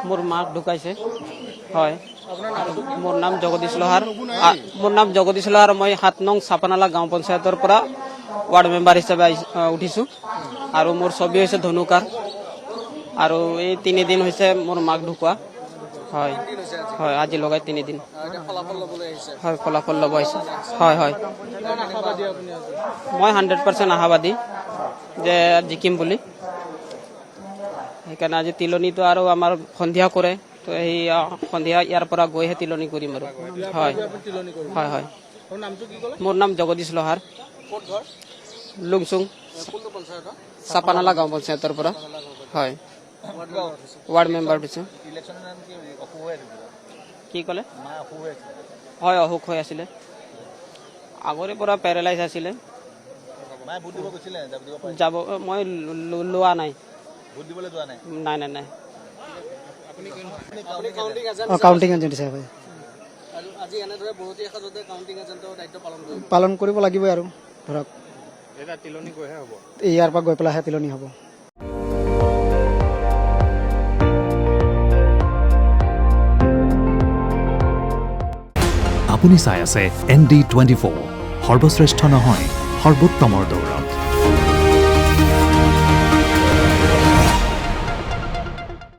মোৰ মাক ঢুকাইছে হয় মোৰ নাম জগদীশ লোহাৰ মই 7 নং চাপানালা গাঁও পঞ্চায়তৰ পৰা ৱাৰ্ড মেম্বাৰ হিচাপে উঠিছোঁ আৰু মোৰ ছবি হৈছে ধনুকাৰ আৰু এই 3 দিন হৈছে মোৰ মাক ঢুকুৱা হয় হয় আজি লগাই 3 দিন হয় ফলাফল ল'ব আহিছে হয় হয় মই 100% আশাবাদী যে জিকিম বুলি সেইকাৰণে আজি তিলনিটো আৰু আমাৰ সন্ধিয়া কৰে তো এই সন্ধিয়া ইয়াৰ পৰা গৈহে তিলনি কৰিম আৰু হয় হয় হয় মোৰ নাম জগদীশ লোহাৰ লুংচুং চাপানালা গাঁও পঞ্চায়তৰ পৰা হয় ৱাৰ্ড মেম্বাৰ দিছোঁ কি ক'লে হয় অসুখ হৈ আছিলে আগৰে পৰা পেৰালাইজ আছিলে যাব মই লোৱা নাই নাই নাই নাই কাউন্টিং এজেণ্ট হিচাপে পালন কৰিব লাগিবই আৰু ধৰক ইয়াৰ পৰা গৈ পেলাইহে তিলনি হ'ব আপুনি চাই আছে ND24 সৰ্বশ্ৰেষ্ঠ নহয় সৰ্বোত্তমৰ দৌৰ